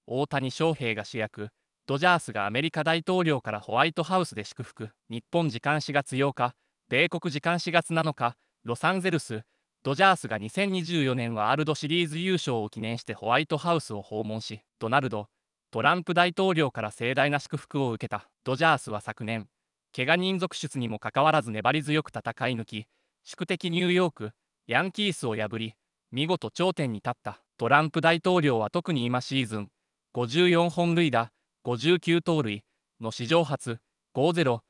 大谷翔平が主役、ドジャースがアメリカ大統領からホワイトハウスで祝福。日本時間4月8日、米国時間4月7日、ロサンゼルス、ドジャースが2024年ワールドシリーズ優勝を記念してホワイトハウスを訪問し、トランプ大統領から盛大な祝福を受けた。ドジャースは昨年、怪我人続出にもかかわらず粘り強く戦い抜き、宿敵ニューヨーク、ヤンキースを破り、見事頂点に立った。トランプ大統領は特に今シーズン、54本塁打、59盗塁の史上初50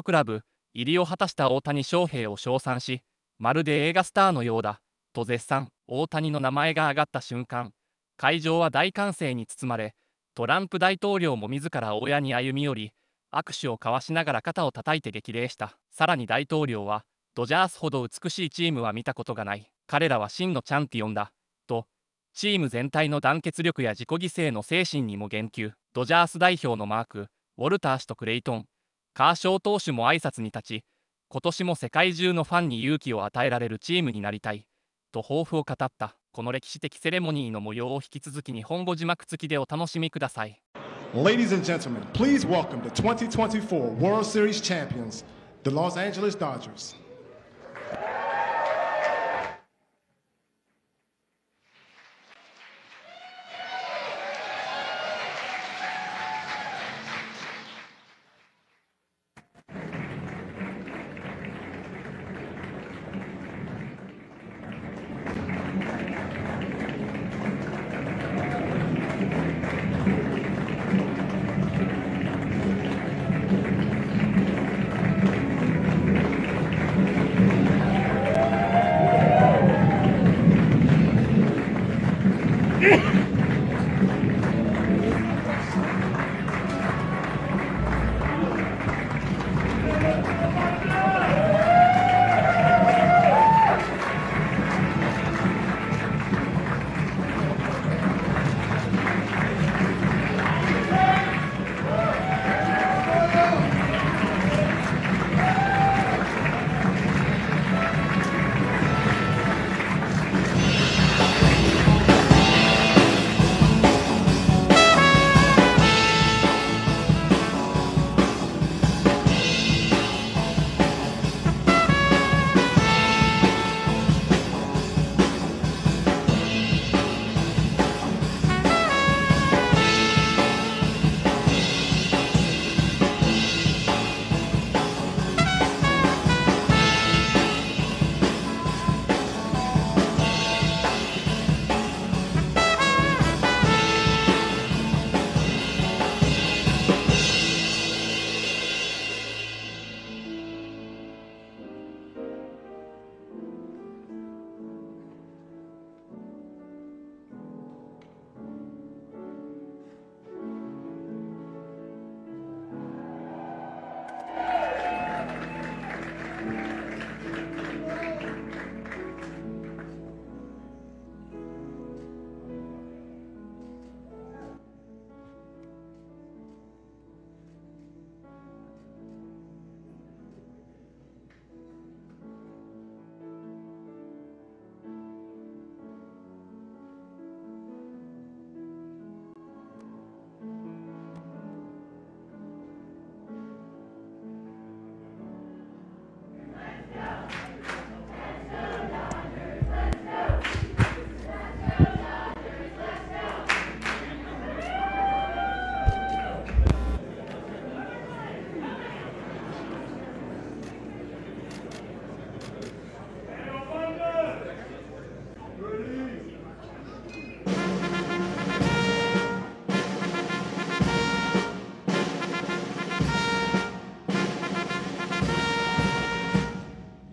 クラブ入りを果たした大谷翔平を称賛し、まるで映画スターのようだと絶賛。大谷の名前が挙がった瞬間、会場は大歓声に包まれ、トランプ大統領も自ら親に歩み寄り、握手を交わしながら肩を叩いて激励した。さらに大統領は、ドジャースほど美しいチームは見たことがない。彼らは真のチャンピオンだ。と、チーム全体の団結力や自己犠牲の精神にも言及。ドジャース代表のマーク、ウォルター氏とクレイトン、カーショー投手も挨拶に立ち、今年も世界中のファンに勇気を与えられるチームになりたい。と抱負を語った。この歴史的セレモニーの模様を引き続き日本語字幕付きでお楽しみください。Ladies and gentlemen, please welcome the 2024 World Series champions, the Los Angeles Dodgers.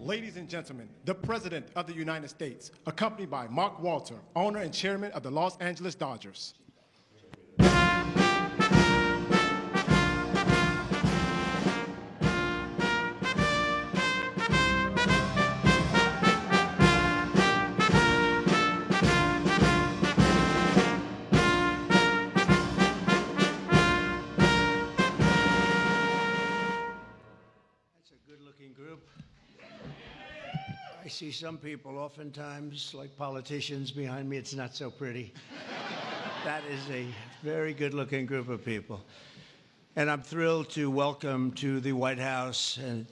Ladies and gentlemen, the President of the United States, accompanied by Mark Walter, owner and chairman of the Los Angeles Dodgers. That's a good-looking group. I see some people oftentimes, like politicians behind me, it's not so pretty. That is a very good-looking group of people. And I'm thrilled to welcome to the White House and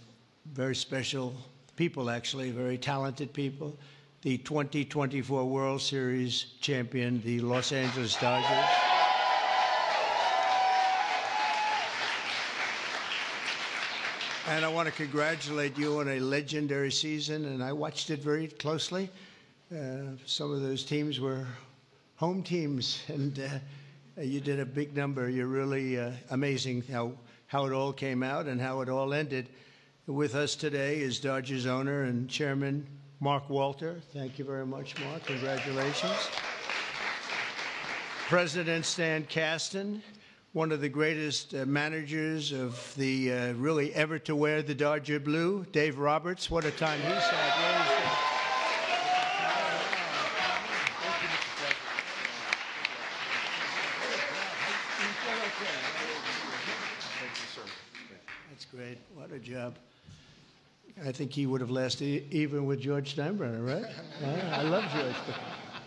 very special people, actually, very talented people, the 2024 World Series champion, the Los Angeles Dodgers. And I want to congratulate you on a legendary season, and I watched it very closely. Some of those teams were home teams, and you did a big number. You're really amazing how it all came out and how it all ended. With us today is Dodgers owner and chairman Mark Walter. Thank you very much, Mark. Congratulations. President Stan Kasten, one of the greatest managers of the really ever to wear the Dodger blue. Dave Roberts, what a time he's had. That's great. What a job. I think he would have lasted even with George Steinbrenner, right? I love George, but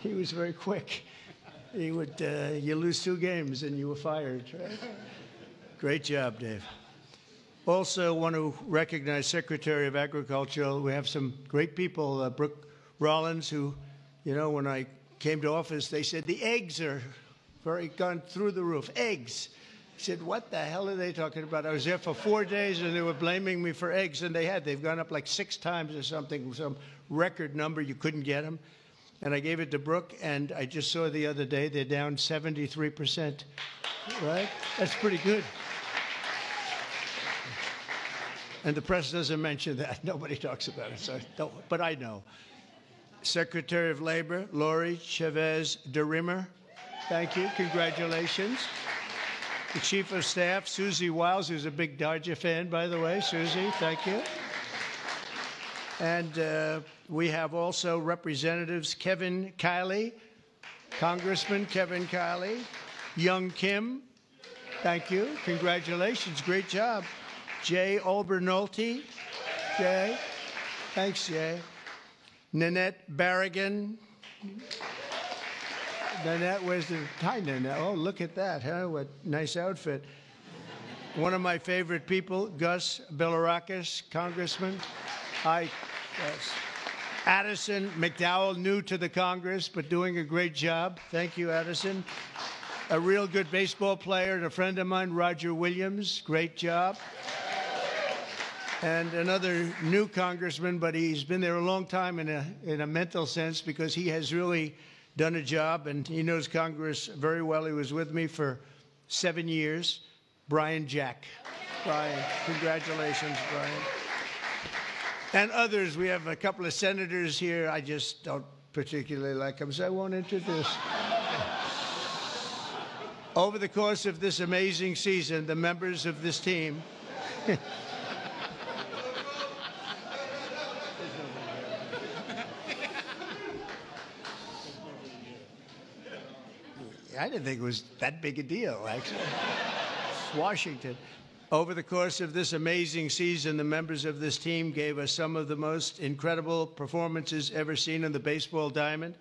he was very quick. He would, you lose 2 games and you were fired, right? Great job, Dave. Also want to recognize Secretary of Agriculture. We have some great people, Brooke Rollins, who, you know, when I came to office, they said the eggs are gone through the roof. Eggs. I said, what the hell are they talking about? I was there for 4 days, and they were blaming me for eggs, and they've gone up like 6 times or something, some record number. You couldn't get them. And I gave it to Brooke, and I just saw the other day they're down 73%, right? That's pretty good. And the press doesn't mention that. Nobody talks about it, so but I know. Secretary of Labor, Lori Chavez DeRimmer, thank you. Congratulations. The Chief of Staff, Susie Wiles, who's a big Dodger fan, by the way. Susie, thank you. And we have also Representatives Kevin Kiley, Congressman Kevin Kiley, Young Kim, thank you. Congratulations, great job. Jay Olbernolte, Jay, thanks, Jay. Nanette Barrigan. Nanette, where's the hi, Nanette? Oh, look at that, huh? What nice outfit. One of my favorite people, Gus Bilirakis, Congressman. Hi, Gus. Addison McDowell, new to the Congress, but doing a great job. Thank you, Addison. A real good baseball player and a friend of mine, Roger Williams. Great job. And another new congressman, but he's been there a long time in a mental sense because he has really done a job, and he knows Congress very well. He was with me for 7 years. Brian Jack. Brian, congratulations, Brian. And others. We have a couple of senators here. I just don't particularly like them, so I won't introduce. Over the course of this amazing season, the members of this team I didn't think it was that big a deal, actually. Washington. Over the course of this amazing season, the members of this team gave us some of the most incredible performances ever seen in the baseball diamond.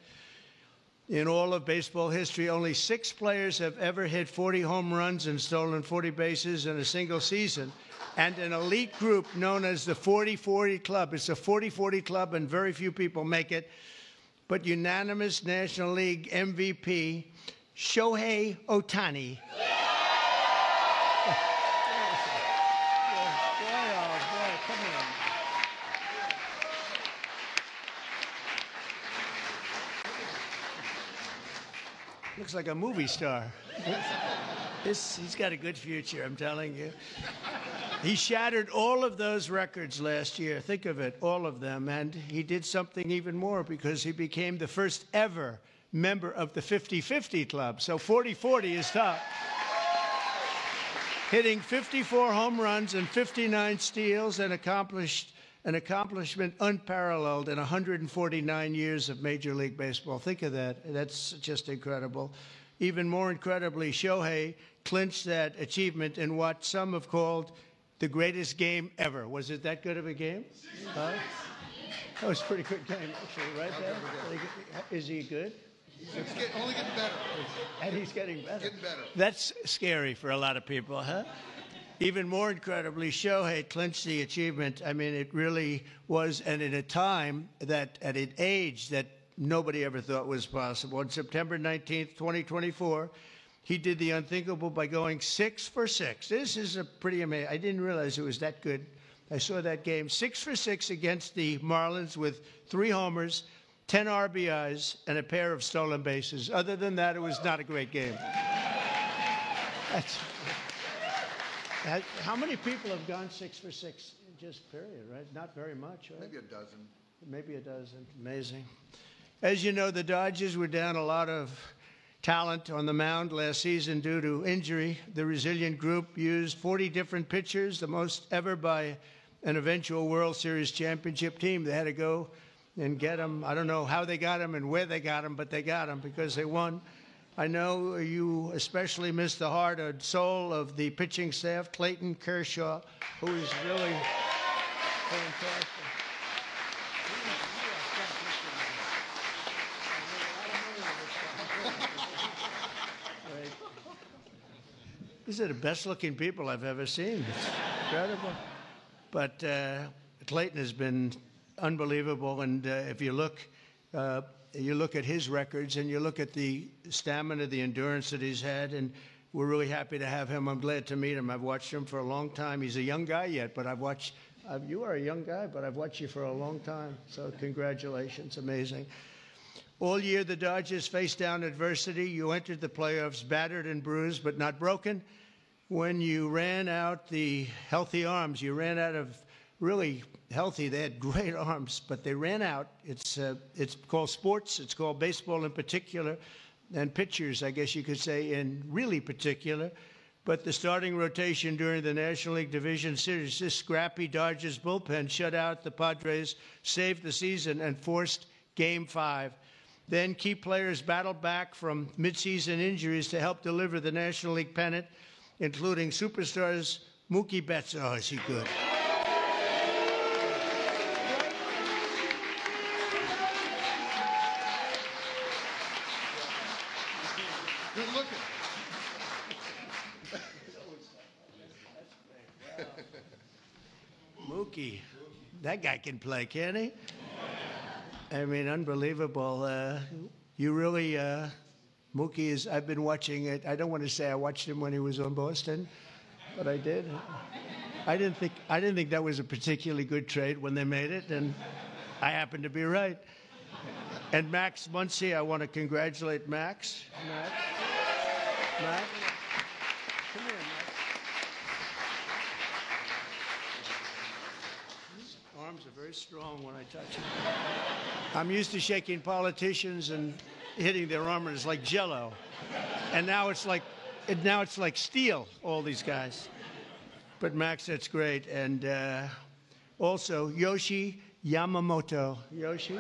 In all of baseball history, only 6 players have ever hit 40 home runs and stolen 40 bases in a single season. And an elite group known as the 40-40 Club. It's a 40-40 club, and very few people make it. But unanimous National League MVP, Shohei Ohtani. Looks like a movie star. He's got a good future, I'm telling you. He shattered all of those records last year. Think of it, all of them. And he did something even more because he became the first ever member of the 50-50 club. So 40-40 is top. Hitting 54 home runs and 59 steals, and an accomplishment unparalleled in 149 years of Major League Baseball. Think of that. That's just incredible. Even more incredibly, Shohei clinched that achievement in what some have called the greatest game ever. Was it that good of a game? Huh? That was a pretty good game, actually, right there. Is he good? It's only getting better. And he's getting better. Getting better. That's scary for a lot of people, huh? Even more incredibly, Shohei clinched the achievement. I mean, it really was, and at a time that, at an age that nobody ever thought was possible. On September 19th, 2024, he did the unthinkable by going 6 for 6. This is a pretty amazing. I didn't realize it was that good. I saw that game 6 for 6 against the Marlins with 3 homers, 10 RBIs, and a pair of stolen bases. Other than that, it was not a great game. How many people have gone 6 for 6 in just period, right? Not very much, right? Maybe a dozen. Maybe a dozen. Amazing. As you know, the Dodgers were down a lot of talent on the mound last season due to injury. The resilient group used 40 different pitchers, the most ever by an eventual World Series championship team. They had to go and get them. I don't know how they got them and where they got them, but they got them because they won. I know you especially miss the heart and soul of the pitching staff, Clayton Kershaw, who is really fantastic. These are the best-looking people I've ever seen. It's incredible. But Clayton has been unbelievable, and if you look at his records and you look at the stamina, the endurance that he's had, and we're really happy to have him. I'm glad to meet him. I've watched him for a long time. He's a young guy yet, but you are a young guy, but I've watched you for a long time. So congratulations, amazing. All year, the Dodgers faced down adversity. You entered the playoffs battered and bruised, but not broken. When you ran out the healthy arms, you ran out of really healthy. They had great arms, but they ran out. It's called sports. It's called baseball in particular, and pitchers, I guess you could say, in really particular. But the starting rotation during the National League Division Series, this scrappy Dodgers bullpen shut out the Padres, saved the season, and forced Game 5. Then key players battled back from midseason injuries to help deliver the National League pennant, including superstars Mookie Betts. Oh, is he good? Good looking. Mookie, that guy can play, can't he? I mean, unbelievable. You really, Mookie is, I've been watching it. I don't want to say I watched him when he was on Boston, but I did. I didn't think that was a particularly good trade when they made it, and I happened to be right. And Max Muncy, I want to congratulate Max. Max. Come here, Max. His arms are very strong when I touch them. I'm used to shaking politicians and hitting their armors like Jell-O, and now it's like steel. All these guys, but Max, that's great. And also Yoshi Yamamoto. Yoshi.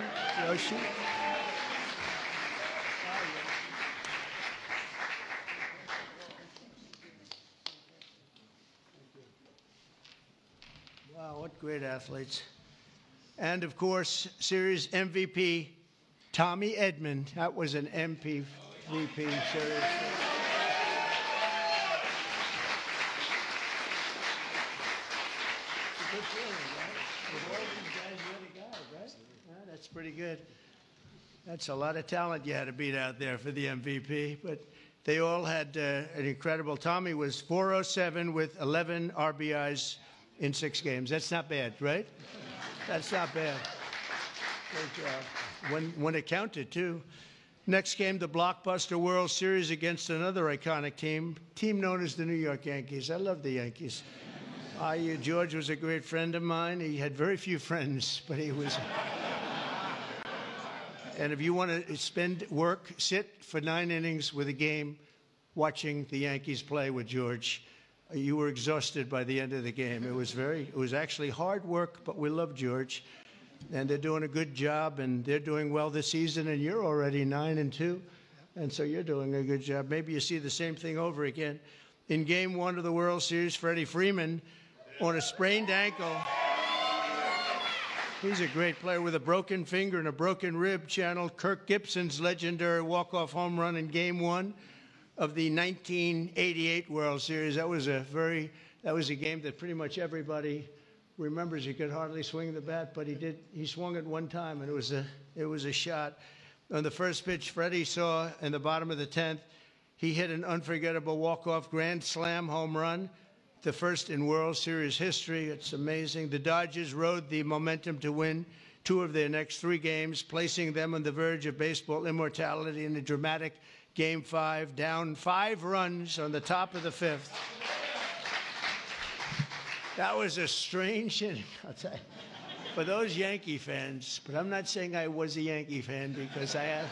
Wow, what great athletes. And of course, series MVP, Tommy Edman. That was an MVP series. Good feeling, right? With all these guys, you're the guy, right? Yeah, that's pretty good. That's a lot of talent you had to beat out there for the MVP, but they all had an incredible. Tommy was 407 with 11 RBIs in 6 games. That's not bad, right? That's not bad. Great job. When it counted, too. Next came the blockbuster World Series against another iconic team known as the New York Yankees. I love the Yankees. George was a great friend of mine. He had very few friends, but he was. And if you want to sit for 9 innings with a game watching the Yankees play with George, you were exhausted by the end of the game. It was actually hard work, but we love George. And they're doing a good job, and they're doing well this season, and you're already 9-2. And so you're doing a good job. Maybe you see the same thing over again. In Game 1 of the World Series, Freddie Freeman, on a sprained ankle, He's a great player with a broken finger and a broken rib. Channeled Kirk Gibson's legendary walk-off home run in Game 1 of the 1988 World Series. That was a game that pretty much everybody remembers. He could hardly swing the bat, but he swung it one time, and it was a shot. On the first pitch Freddie saw in the bottom of the 10th, he hit an unforgettable walk-off grand slam home run, the first in World Series history. It's amazing. The Dodgers rode the momentum to win 2 of their next 3 games, placing them on the verge of baseball immortality in a dramatic Game 5, down 5 runs on the top of the 5th. That was a strange inning, I'll tell you, for those Yankee fans. But I'm not saying I was a Yankee fan, because I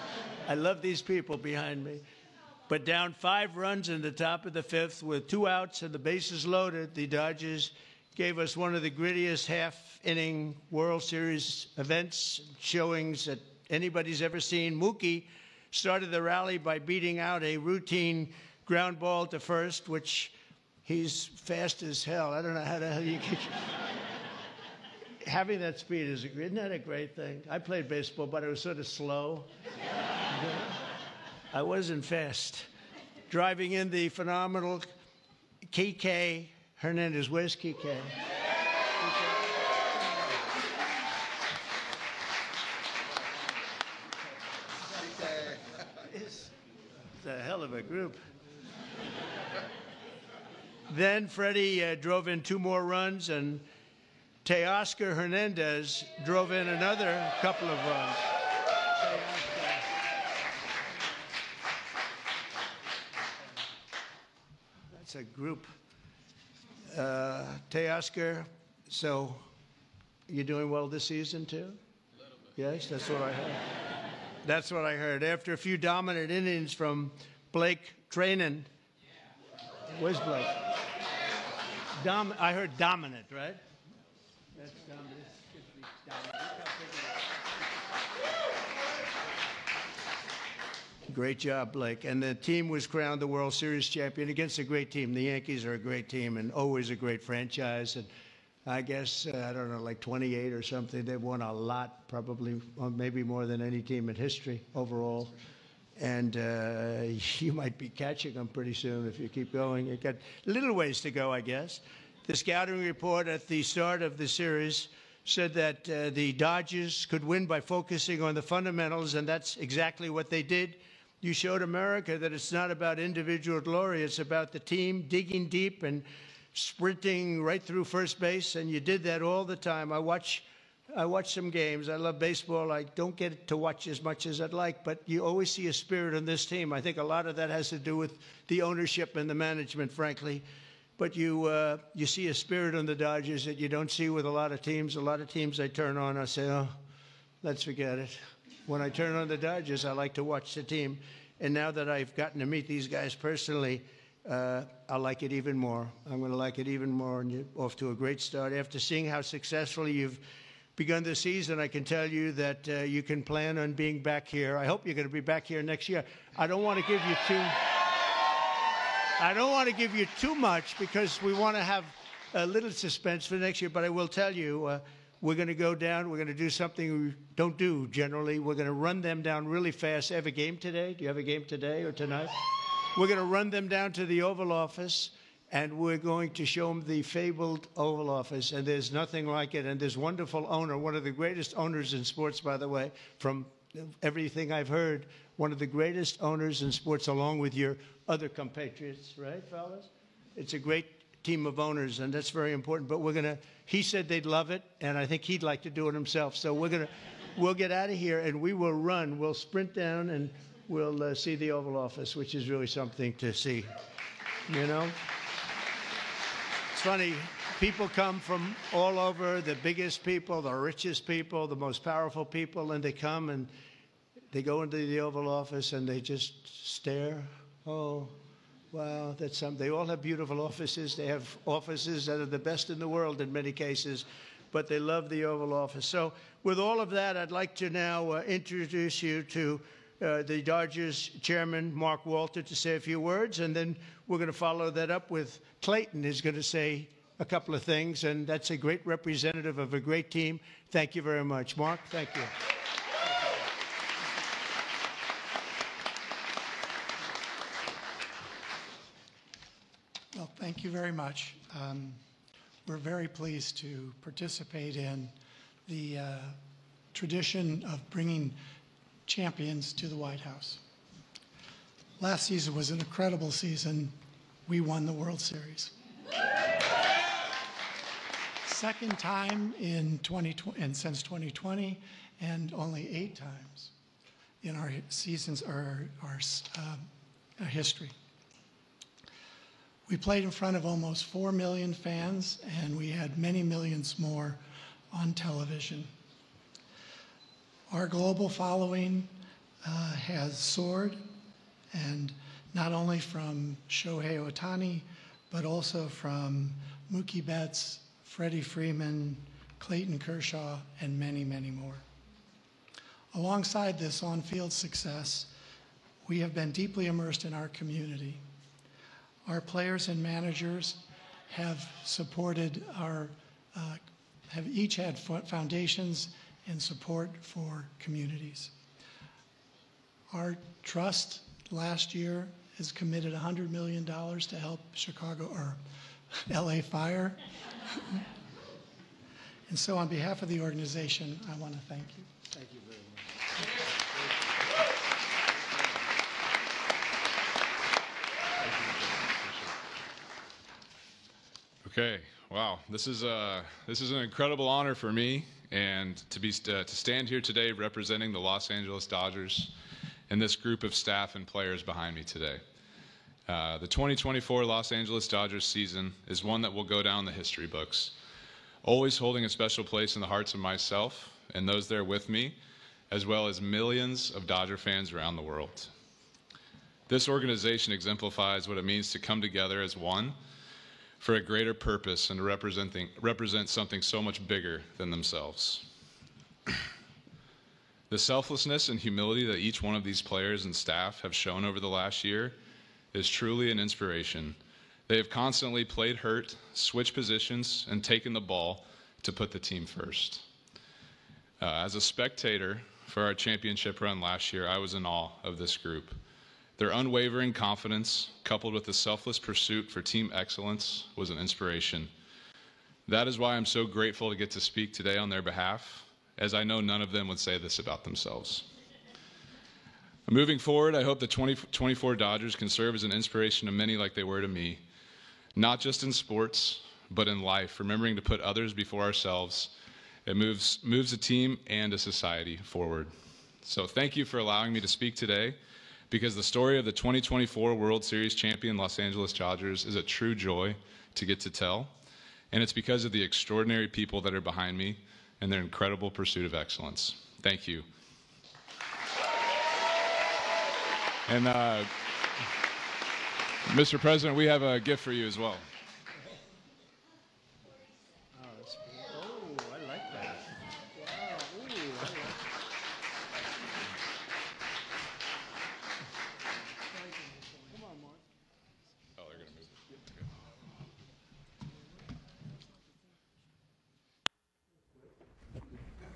love these people behind me. But down 5 runs in the top of the 5th with 2 outs and the bases loaded, the Dodgers gave us one of the grittiest half-inning World Series events, showings that anybody's ever seen. Mookie started the rally by beating out a routine ground ball to first, which he's fast as hell. I don't know how the hell you can... Having that speed isn't that a great thing? I played baseball, but it was sort of slow. I wasn't fast. Driving in the phenomenal Kike Hernandez. Where's Kike? It's a hell of a group. Then Freddie drove in 2 more runs, and Teoscar Hernandez drove in another couple of runs. That's a group. Teoscar, so you're doing well this season too? Yes, that's what I heard. That's what I heard. After a few dominant innings from Blake Trainen. Where's Blake? I heard dominant, right? That's dominant. Great job, Blake. And the team was crowned the World Series champion against a great team. The Yankees are a great team and always a great franchise. And I guess, I don't know, like 28 or something. They've won a lot, probably, maybe more than any team in history overall. And you might be catching them pretty soon if you keep going. You've got a little ways to go, I guess. The scouting report at the start of the series said that the Dodgers could win by focusing on the fundamentals, and that's exactly what they did. You showed America that it's not about individual glory. It's about the team digging deep and sprinting right through first base, and you did that all the time. I watch some games. I love baseball. I don't get to watch as much as I'd like, but you always see a spirit on this team. I think a lot of that has to do with the ownership and the management, frankly. But you see a spirit on the Dodgers that you don't see with a lot of teams. A lot of teams I turn on, I say, oh, let's forget it. When I turn on the Dodgers, I like to watch the team. And now that I've gotten to meet these guys personally, I like it even more. I'm going to like it even more, and you're off to a great start. After seeing how successfully you've begun the season, I can tell you that you can plan on being back here. I hope you're going to be back here next year. I don't want to give you too much because we want to have a little suspense for next year, but I will tell you, we're going to go down. We're going to do something we don't do generally. We're going to run them down really fast. Have a game today? Do you have a game today or tonight? We're going to run them down to the Oval Office, and we're going to show them the fabled Oval Office, and there's nothing like it. And this wonderful owner, one of the greatest owners in sports, by the way, from everything I've heard, one of the greatest owners in sports, along with your other compatriots, right, fellas? It's a great team of owners, and that's very important. But he said they'd love it, and I think he'd like to do it himself. So we'll get out of here, and we will run. We'll sprint down, and we'll see the Oval Office, which is really something to see, you know? It's funny. People come from all over, the biggest people, the richest people, the most powerful people, and they come and they go into the Oval Office and they just stare. Oh, wow, that's something. They all have beautiful offices. They have offices that are the best in the world in many cases, but they love the Oval Office. So with all of that, I'd like to now introduce you to the Dodgers chairman, Mark Walter, to say a few words, and then we're going to follow that up with Clayton, who's going to say a couple of things, and that's a great representative of a great team. Thank you very much. Mark, thank you. Well, thank you very much. We're very pleased to participate in the tradition of bringing champions to the White House. Last season was an incredible season. We won the World Series. Second time in 2020, and since 2020, and only 8 times in our seasons, our history. We played in front of almost 4 million fans, and we had many millions more on television. Our global following has soared, and not only from Shohei Ohtani, but also from Mookie Betts, Freddie Freeman, Clayton Kershaw, and many, many more. Alongside this on-field success, we have been deeply immersed in our community. Our players and managers have supported have each had foundations and support for communities. Our trust last year has committed $100 million to help Chicago or LA Fire. And so on behalf of the organization, I want to thank you. Thank you very much. Okay, wow, this is an incredible honor for me, and to stand here today representing the Los Angeles Dodgers and this group of staff and players behind me today. The 2024 Los Angeles Dodgers season is one that will go down the history books, always holding a special place in the hearts of myself and those there with me, as well as millions of Dodger fans around the world. This organization exemplifies what it means to come together as one for a greater purpose and to represent something so much bigger than themselves. The selflessness and humility that each one of these players and staff have shown over the last year is truly an inspiration. They have constantly played hurt, switched positions, and taken the ball to put the team first. As a spectator for our championship run last year, I was in awe of this group. Their unwavering confidence, coupled with the selfless pursuit for team excellence, was an inspiration. That is why I'm so grateful to get to speak today on their behalf, as I know none of them would say this about themselves. Moving forward, I hope the 2024 Dodgers can serve as an inspiration to many like they were to me, not just in sports, but in life, remembering to put others before ourselves. It moves a team and a society forward. So thank you for allowing me to speak today, because the story of the 2024 World Series champion Los Angeles Dodgers is a true joy to get to tell, and it's because of the extraordinary people that are behind me and their incredible pursuit of excellence. Thank you. And Mr. President, we have a gift for you as well. I like that. Wow. Ooh, I like that. Come on, Mark. Oh, they're going to move it. Okay.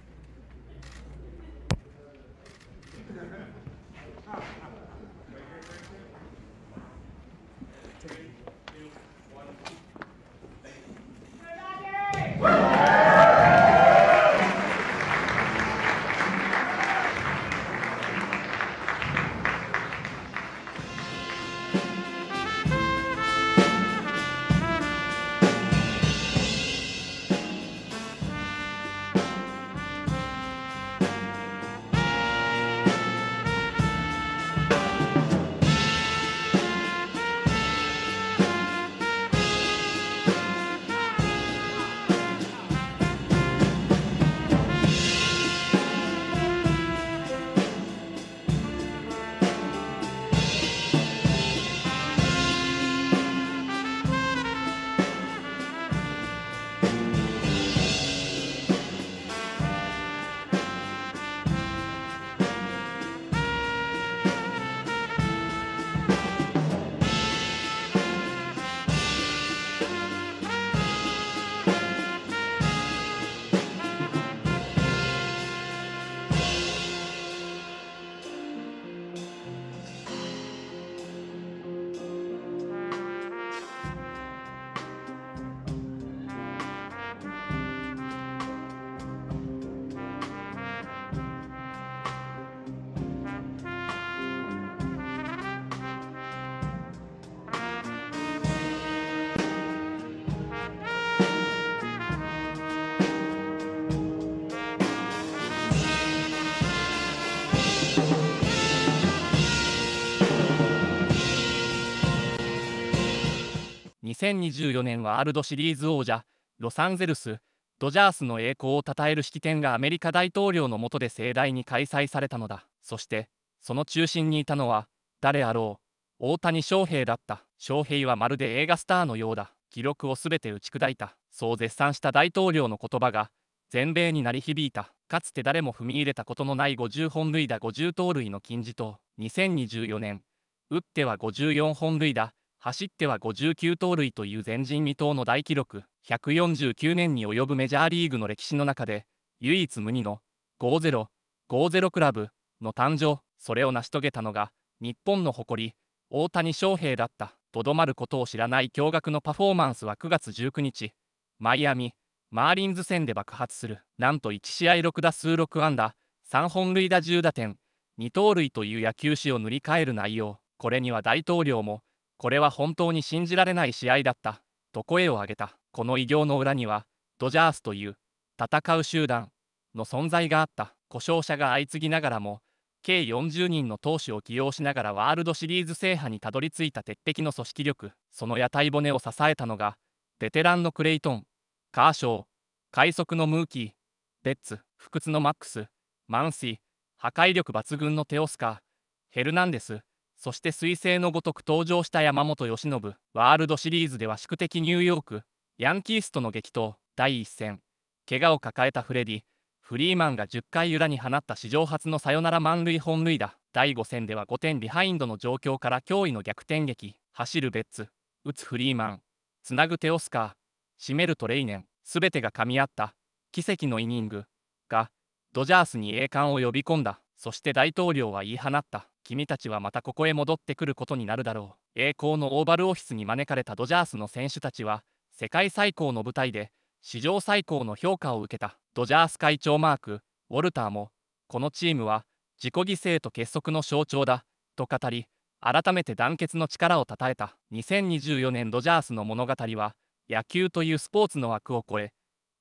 2024年ワールドシリーズ王者、ロサンゼルス、ドジャースの栄光を称える式典がアメリカ大統領の下で盛大に開催されたのだ。そして、その中心にいたのは、誰あろう、大谷翔平だった。翔平はまるで映画スターのようだ。記録をすべて打ち砕いた。そう絶賛した大統領の言葉が、全米に鳴り響いた。かつて誰も踏み入れたことのない50本塁打50盗塁の金字塔。2024年、打っては54本塁打、走っては59盗塁という前人未到の大記録。149年に及ぶメジャーリーグの歴史の中で、唯一無二の50クラブの誕生。それを成し遂げたのが、日本の誇り、大谷翔平だった。とどまることを知らない驚愕のパフォーマンスは9月19日、マイアミ、マーリンズ戦で爆発する。なんと1試合6打数6安打、3本塁打10打点、2盗塁という野球史を塗り替える内容。これには大統領も、これは本当に信じられない試合だった、と声を上げた。この偉業の裏には、ドジャースという戦う集団の存在があった。故障者が相次ぎながらも、計40人の投手を起用しながらワールドシリーズ制覇にたどり着いた鉄壁の組織力。その屋台骨を支えたのが、ベテランのクレイトン、カーショー、快速のムーキー、ベッツ、不屈のマックス、マンシー、破壊力抜群のテオスカー、ヘルナンデス、そして彗星のごとく登場した山本由伸。ワールドシリーズでは宿敵ニューヨーク、ヤンキースとの激闘。第1戦、怪我を抱えたフレディ・フリーマンが10回裏に放った史上初のサヨナラ満塁本塁打。第5戦では5点ビハインドの状況から驚異の逆転劇。走るベッツ、打つフリーマン、つなぐテオスカー、締めるトレイネン。全てが噛み合った奇跡のイニングがドジャースに栄冠を呼び込んだ。そして大統領は言い放った。君たちはまたここへ戻ってくることになるだろう。栄光のオーバルオフィスに招かれたドジャースの選手たちは世界最高の舞台で史上最高の評価を受けた。ドジャース会長マーク・ウォルターも、このチームは自己犠牲と結束の象徴だと語り、改めて団結の力をたたえた。2024年ドジャースの物語は、野球というスポーツの枠を超え、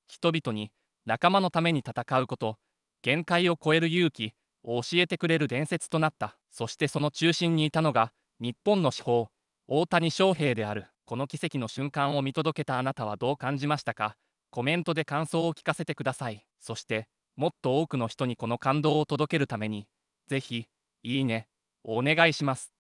人々に仲間のために戦うこと、限界を超える勇気を教えてくれる伝説となった。そしてその中心にいたのが、日本の至宝、大谷翔平である。この奇跡の瞬間を見届けたあなたはどう感じましたか？コメントで感想を聞かせてください。そして、もっと多くの人にこの感動を届けるために、ぜひ、いいねをお願いします。